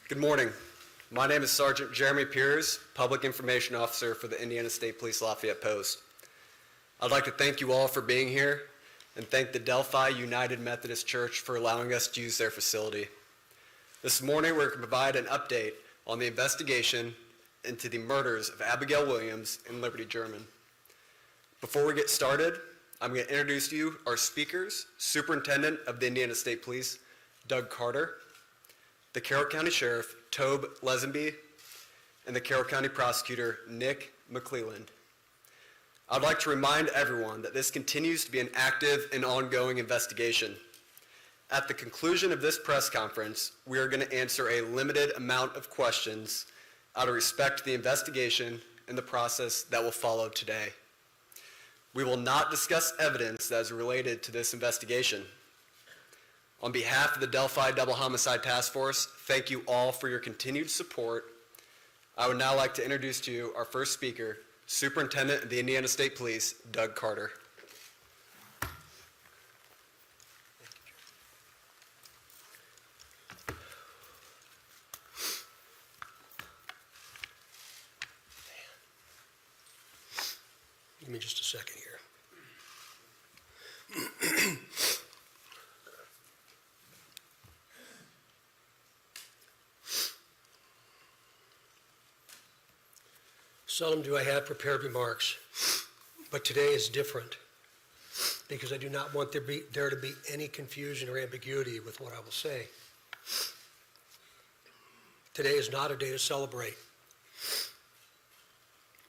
Good morning. My name is Sergeant Jeremy Piers, Public Information Officer for the Indiana State Police Lafayette Post. I'd like to thank you all for being here and thank the Delphi United Methodist Church for allowing us to use their facility. This morning we're going to provide an update on the investigation into the murders of Abigail Williams and Liberty German. Before we get started, I'm going to introduce to you our speakers, Superintendent of the Indiana State Police, Doug Carter, the Carroll County Sheriff, Tobe Lesenby, and the Carroll County Prosecutor, Nick McClelland. I'd like to remind everyone that this continues to be an active and ongoing investigation. At the conclusion of this press conference, we are going to answer a limited amount of questions out of respect to the investigation and the process that will follow today. We will not discuss evidence that is related to this investigation. On behalf of the Delphi Double Homicide Task Force, thank you all for your continued support. I would now like to introduce to you our first speaker, Superintendent of the Indiana State Police, Doug Carter. Give me just a second here. Seldom do I have prepared remarks, but today is different because I do not want there to be any confusion or ambiguity with what I will say. Today is not a day to celebrate,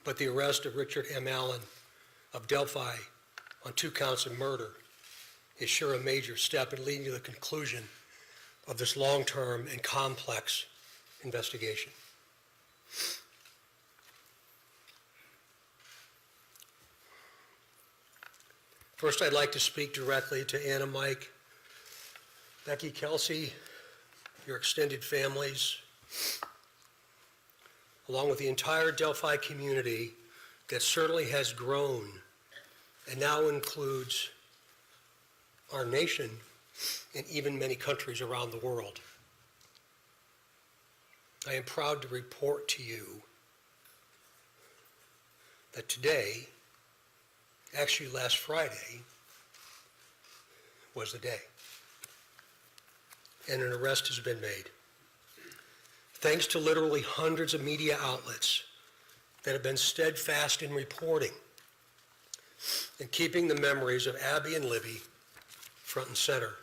but the arrest of Richard M. Allen of Delphi on 2 counts of murder is sure a major step in leading to the conclusion of this long-term and complex investigation. First, I'd like to speak directly to Anna, Mike, Becky, Kelsey, your extended families, along with the entire Delphi community that certainly has grown and now includes our nation and even many countries around the world. I am proud to report to you that today, actually last Friday, was the day, and an arrest has been made. Thanks to literally hundreds of media outlets that have been steadfast in reporting and keeping the memories of Abby and Libby front and center.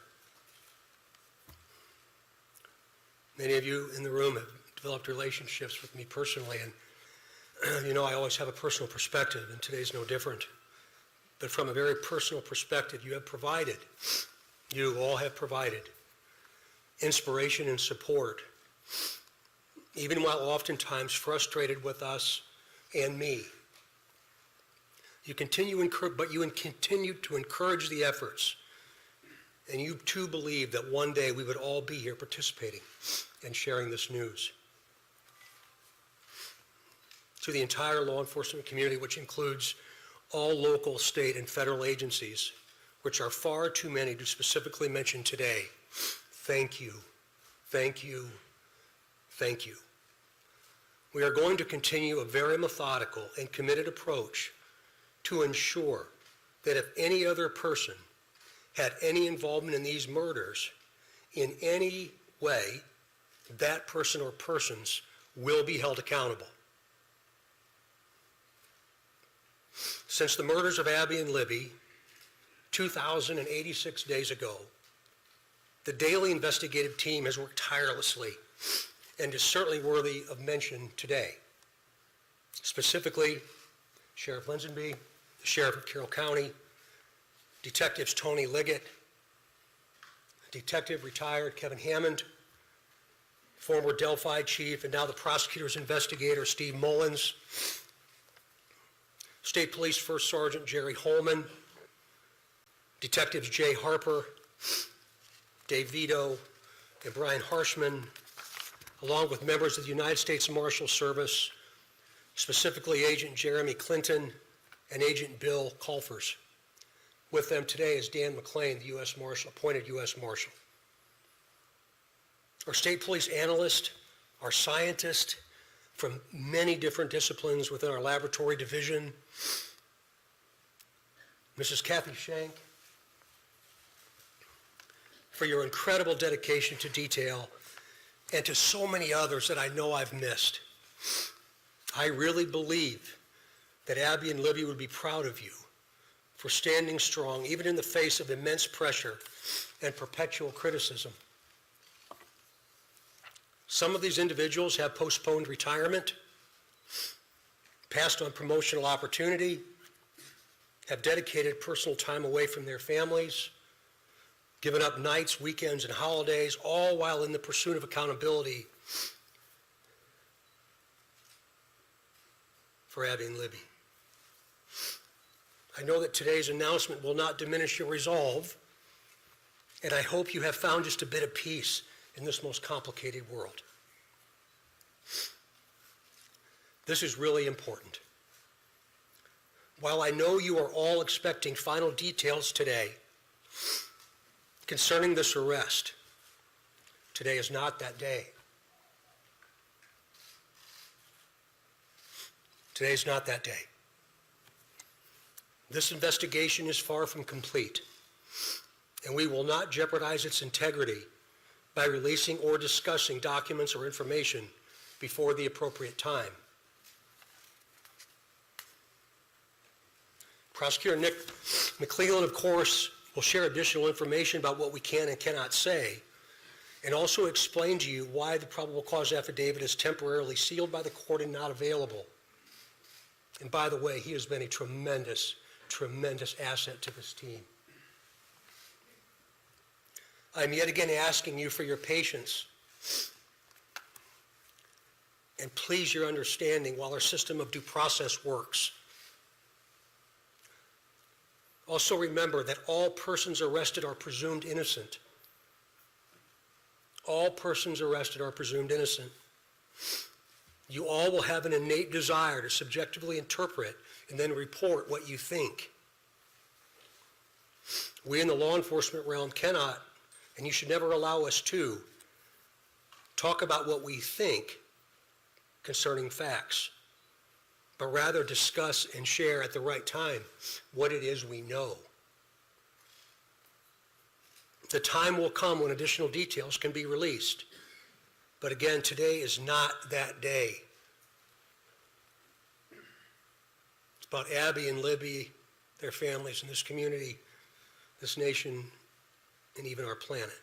Many of you in the room have developed relationships with me personally, and you know I always have a personal perspective, and today's no different. But from a very personal perspective, you all have provided inspiration and support, even while oftentimes frustrated with us and me. You continue to encourage the efforts, and you too believe that one day we would all be here participating and sharing this news. To the entire law enforcement community, which includes all local, state, and federal agencies, which are far too many to specifically mention today, thank you, thank you, thank you. We are going to continue a very methodical and committed approach to ensure that if any other person had any involvement in these murders in any way, that person or persons will be held accountable. Since the murders of Abby and Libby 2,086 days ago, the daily investigative team has worked tirelessly and is certainly worthy of mention today. Specifically, Sheriff Lesenby, the Sheriff of Carroll County, Detectives Tony Liggett, Detective retired Kevin Hammond, former Delphi Chief and now the prosecutor's investigator Steve Mullins, State Police First Sergeant Jerry Holman, Detectives Jay Harper, Dave Vito, and Brian Harshman, along with members of the United States Marshal Service, specifically Agent Jeremy Clinton and Agent Bill Colfers. With them today is Dan McClain, the U.S. Marshal, appointed U.S. Marshal. Our State Police analyst, our scientists from many different disciplines within our laboratory division, Mrs. Kathy Shank, for your incredible dedication to detail, and to so many others that I know I've missed. I really believe that Abby and Libby would be proud of you for standing strong, even in the face of immense pressure and perpetual criticism. Some of these individuals have postponed retirement, passed on promotional opportunity, have dedicated personal time away from their families, given up nights, weekends, and holidays, all while in the pursuit of accountability for Abby and Libby. I know that today's announcement will not diminish your resolve, and I hope you have found just a bit of peace in this most complicated world. This is really important. While I know you are all expecting final details today concerning this arrest, today is not that day. Today is not that day. This investigation is far from complete, and we will not jeopardize its integrity by releasing or discussing documents or information before the appropriate time. Prosecutor Nick McClellan, of course, will share additional information about what we can and cannot say, and also explain to you why the probable cause affidavit is temporarily sealed by the court and not available. And by the way, he has been a tremendous asset to this team. I'm yet again asking you for your patience and please your understanding while our system of due process works. Also remember that all persons arrested are presumed innocent. All persons arrested are presumed innocent. You all will have an innate desire to subjectively interpret and then report what you think. We in the law enforcement realm cannot, and you should never allow us to, talk about what we think concerning facts, but rather discuss and share at the right time what it is we know. The time will come when additional details can be released. But again, today is not that day. It's about Abby and Libby, their families, and this community, this nation, and even our planet.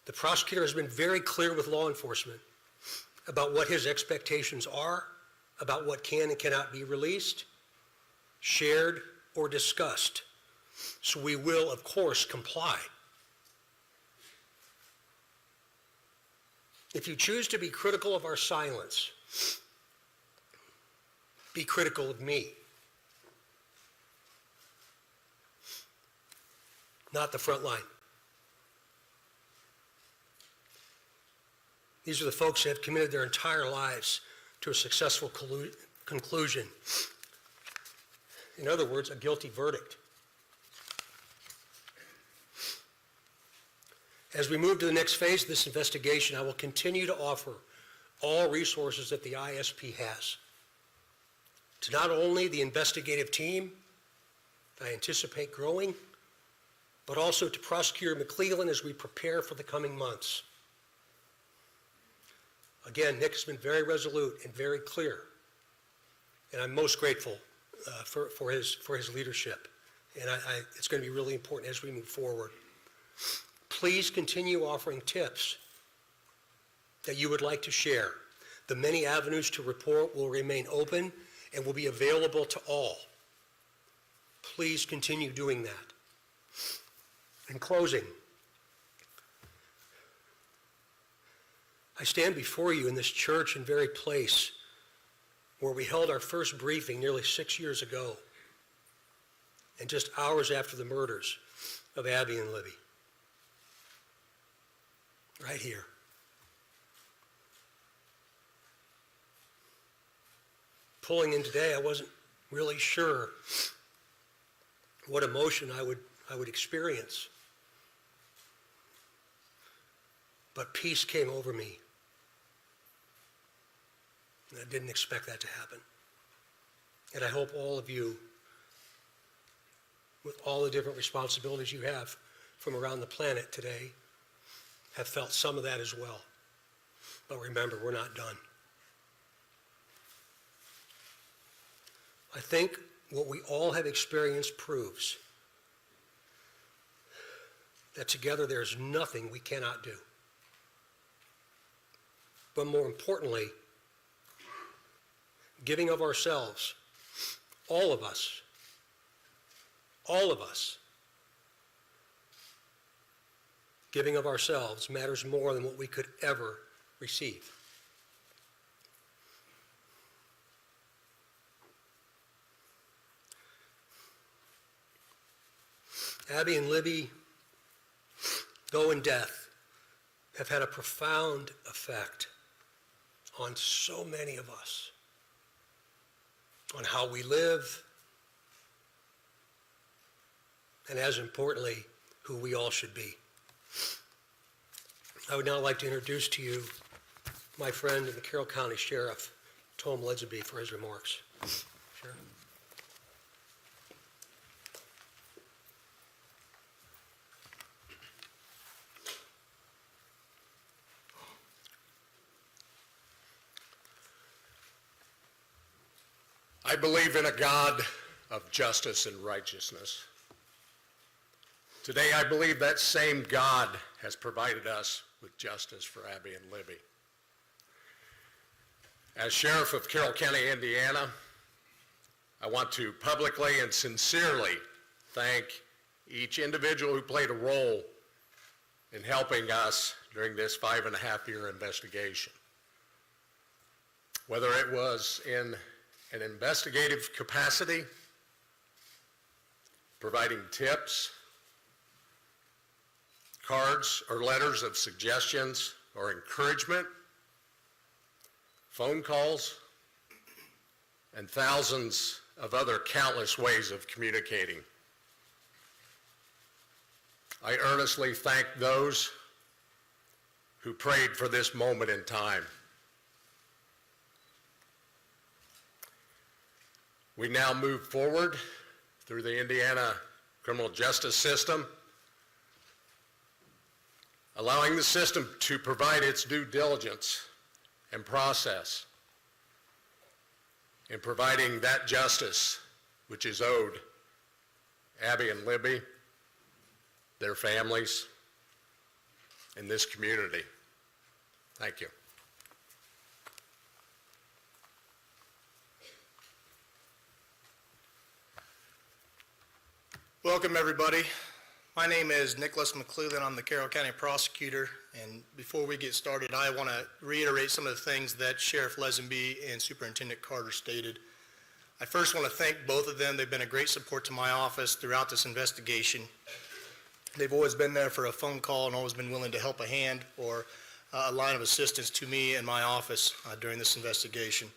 The prosecutor has been very clear with law enforcement about what his expectations are, about what can and cannot be released, shared, or discussed. So we will, of course, comply. If you choose to be critical of our silence, be critical of me, not the front line. These are the folks that have committed their entire lives to a successful conclusion. In other words, a guilty verdict. As we move to the next phase of this investigation, I will continue to offer all resources that the ISP has to not only the investigative team that I anticipate growing, but also to Prosecutor McClellan as we prepare for the coming months. Again, Nick has been very resolute and very clear, and I'm most grateful for his leadership. And it's going to be really important as we move forward. Please continue offering tips that you would like to share. The many avenues to report will remain open and will be available to all. Please continue doing that. In closing, I stand before you in this church and very place where we held our first briefing nearly 6 years ago, and just hours after the murders of Abby and Libby. Right here. Pulling in today, I wasn't really sure what emotion I would experience. but peace came over me. And I didn't expect that to happen. And I hope all of you, with all the different responsibilities you have from around the planet today, have felt some of that as well. But remember, we're not done. I think what we all have experienced proves that together there's nothing we cannot do. But more importantly, giving of ourselves, all of us, giving of ourselves matters more than what we could ever receive. Abby and Libby, though in death, have had a profound effect on so many of us, on how we live, and as importantly, who we all should be. I would now like to introduce to you my friend and the Carroll County Sheriff, Tom Libby, for his remarks. Sheriff. I believe in a God of justice and righteousness. Today, I believe that same God has provided us with justice for Abby and Libby. As Sheriff of Carroll County, Indiana, I want to publicly and sincerely thank each individual who played a role in helping us during this 5.5-year investigation. Whether it was in an investigative capacity, providing tips, cards or letters of suggestions or encouragement, phone calls, and thousands of other countless ways of communicating. I earnestly thank those who prayed for this moment in time. We now move forward through the Indiana criminal justice system, allowing the system to provide its due diligence and process in providing that justice which is owed Abby and Libby, their families, and this community. Thank you. Welcome, everybody. My name is Nicholas McClellan. I'm the Carroll County Prosecutor, and before we get started, I want to reiterate some of the things that Sheriff Lesenby and Superintendent Carter stated. I first want to thank both of them. They've been a great support to my office throughout this investigation. They've always been there for a phone call and always been willing to help a hand or a line of assistance to me and my office during this investigation.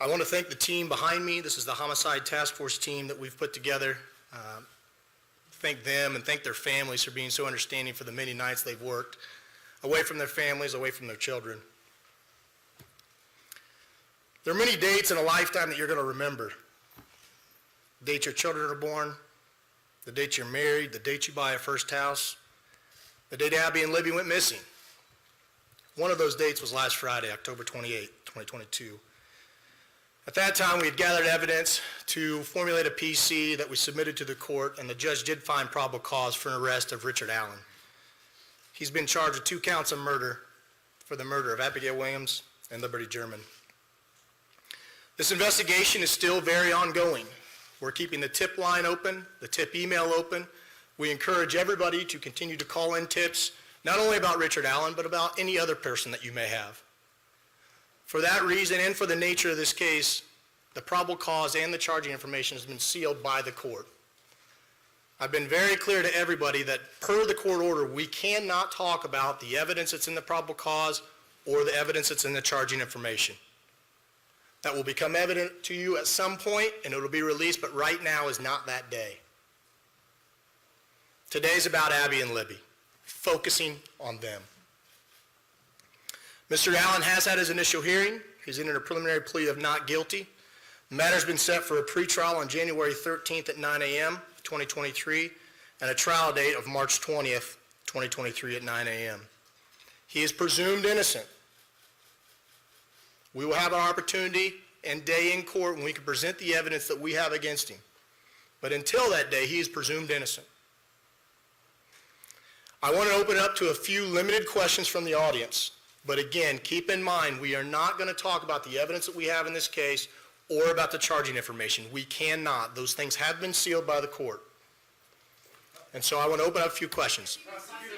I want to thank the team behind me. This is the Homicide Task Force team that we've put together. Thank them and thank their families for being so understanding for the many nights they've worked away from their families, away from their children. There are many dates in a lifetime that you're going to remember. The date your children are born, the date you're married, the date you buy a first house, the date Abby and Libby went missing. One of those dates was last Friday, October 28, 2022. At that time, we had gathered evidence to formulate a PC that we submitted to the court, and the judge did find probable cause for an arrest of Richard Allen. He's been charged with 2 counts of murder for the murder of Abigail Williams and Liberty German. This investigation is still very ongoing. We're keeping the tip line open, the tip email open. We encourage everybody to continue to call in tips, not only about Richard Allen, but about any other person that you may have. For that reason and for the nature of this case, the probable cause and the charging information has been sealed by the court. I've been very clear to everybody that per the court order, we cannot talk about the evidence that's in the probable cause or the evidence that's in the charging information. That will become evident to you at some point and it will be released, but right now is not that day. Today's about Abby and Libby, focusing on them. Mr. Allen has had his initial hearing. He's entered a preliminary plea of not guilty. The matter's been set for a pretrial on January 13th at 9 a.m., 2023, and a trial date of March 20th, 2023 at 9 a.m. He is presumed innocent. We will have an opportunity and day in court when we can present the evidence that we have against him. But until that day, he is presumed innocent. I want to open it up to a few limited questions from the audience. But again, keep in mind, we are not going to talk about the evidence that we have in this case or about the charging information. We cannot. Those things have been sealed by the court. And so I want to open up a few questions. Prosecutor,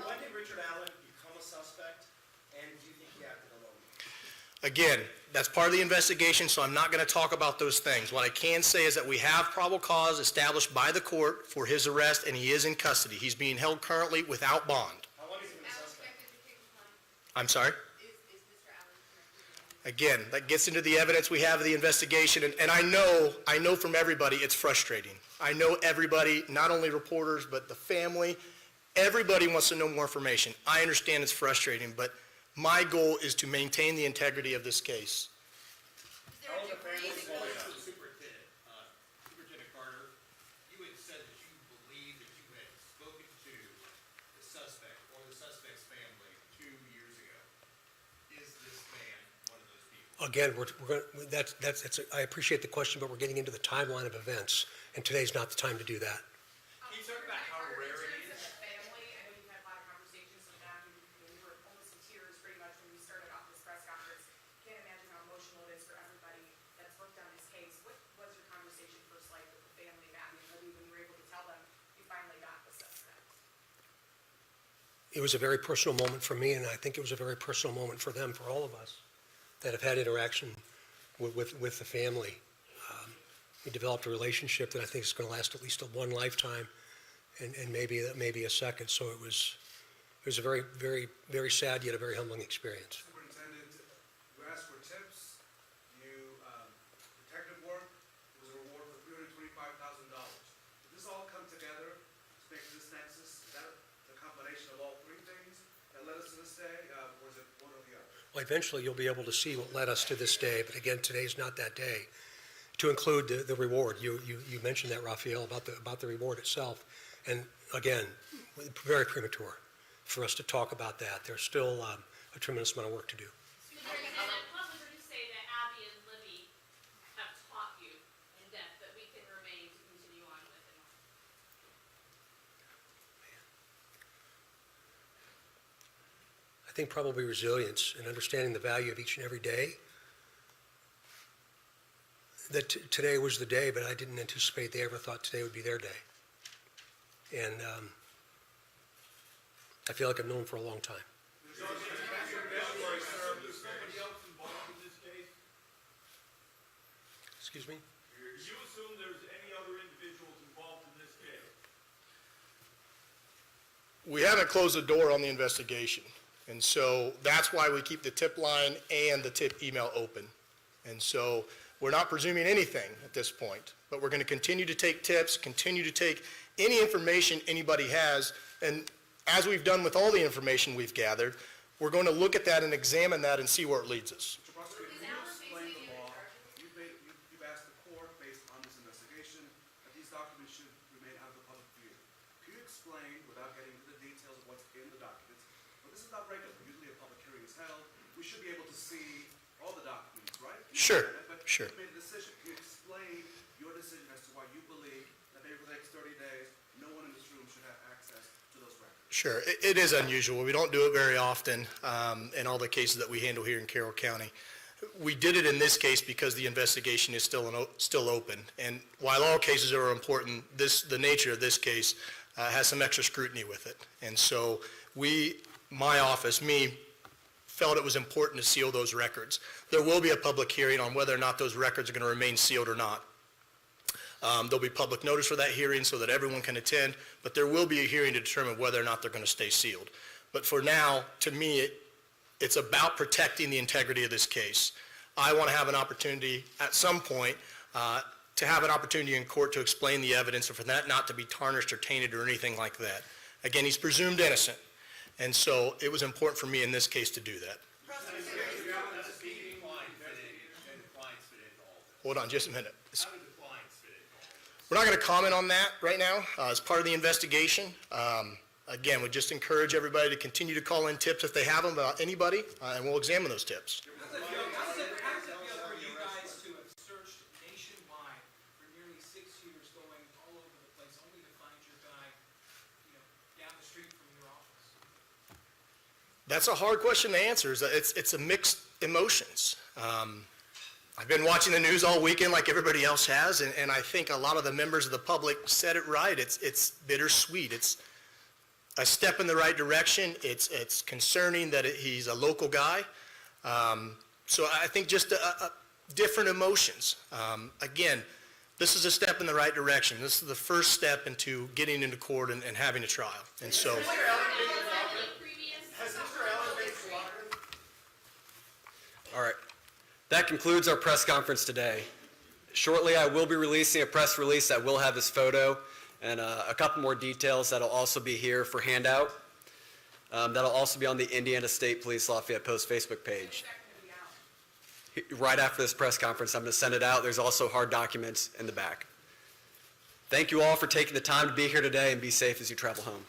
when did Richard Allen become a suspect, and do you think he acted alone? Again, that's part of the investigation, so I'm not going to talk about those things. What I can say is that we have probable cause established by the court for his arrest, and he is in custody. He's being held currently without bond. How long has he been a suspect? I'm sorry? Is Mr. Allen connected? Again, that gets into the evidence we have of the investigation, and I know from everybody it's frustrating. I know everybody, not only reporters, but the family, everybody wants to know more information. I understand it's frustrating, but my goal is to maintain the integrity of this case. Is there a degree? Superintendent Carter, you had said that you believe that you had spoken to the suspect or the suspect's family 2 years ago. Is this man one of those people? Again, I appreciate the question, but we're getting into the timeline of events, and today's not the time to do that. Can you talk about how rare it In is? terms of the family, I know you've had a lot of conversations with them, and you were almost in tears pretty much when you started off this press conference. Can't imagine how emotional it is for everybody that's worked on this case. What was your conversation first like with the family, Abby and Libby, when you were able to tell them you finally got the suspect? It was a very personal moment for me, and I think it was a very personal moment for them, for all of us that have had interaction with the family. We developed a relationship that I think is going to last at least one lifetime, and maybe a second. So it was a very, very, very sad yet a very humbling experience. Superintendent, you asked for tips, detective work, there was a reward for $325,000. Did this all come together to make this nexus? Is that the combination of all three things that led us to this day, or is it one or the other? Well, eventually you'll be able to see what led us to this day, but again, today's not that day. To include the reward, you mentioned that, Raphael, about the reward itself, and again, very premature for us to talk about that. There's still a tremendous amount of work to do. What would you say that Abby and Libby have taught you in depth that we can remain to continue on with and on? I think probably resilience and understanding the value of each and every day. That today was the day, but I didn't anticipate they ever thought today would be their day. And I feel like I've known them for a long time. Is somebody else involved in this case? Excuse me? Do you assume there's any other individuals involved in this case? We haven't closed the door on the investigation, and so that's why we keep the tip line and the tip email open. And so we're not presuming anything at this point, but we're going to continue to take tips, continue to take any information anybody has, and as we've done with all the information we've gathered, we're going to look at that and examine that and see where it leads us. Mr. Prosecutor, can you explain the law? You've asked the court, based on this investigation, that these documents should remain out of the public view. Can you explain, without getting into the details of what's in the documents, but this is not regular, usually a public hearing is held, we should be able to see all the documents, right? Sure, But sure. you made a decision. Can you explain your decision as to why you believe that maybe for the next 30 days, no one in this room should have access to those records? Sure, it is unusual. We don't do it very often in all the cases that we handle here in Carroll County. We did it in this case because the investigation is still open. And while all cases are important, the nature of this case has some extra scrutiny with it. And so my office, felt it was important to seal those records. There will be a public hearing on whether or not those records are going to remain sealed or not. There'll be public notice for that hearing so that everyone can attend, but there will be a hearing to determine whether or not they're going to stay sealed. But for now, to me, it's about protecting the integrity of this case. I want to have an opportunity at some point to have an opportunity in court to explain the evidence and for that not to be tarnished or tainted or anything like that. Again, he's presumed innocent. And so it was important for me in this case to do that. Hold on just a minute. We're not going to comment on that right now as part of the investigation. Again, we just encourage everybody to continue to call in tips if they have them about anybody, and we'll examine those tips. How does it feel for you guys to have searched nationwide for nearly 6 years, going all over the place, only to find your guy, down the street from your office? That's a hard question to answer. It's a mixed emotions. I've been watching the news all weekend like everybody else has, and I think a lot of the members of the public said it right. It's bittersweet. It's a step in the right direction. It's concerning that he's a local guy. So I think just different emotions. Again, this is a step in the right direction. This is the first step into getting into court and having a trial. And so, All right. That concludes our press conference today. Shortly, I will be releasing a press release that will have his photo and a couple more details that'll also be here for handout. That'll also be on the Indiana State Police Lafayette Post Facebook page. Right after this press conference, I'm going to send it out. There's also hard documents in the back. Thank you all for taking the time to be here today, and be safe as you travel home.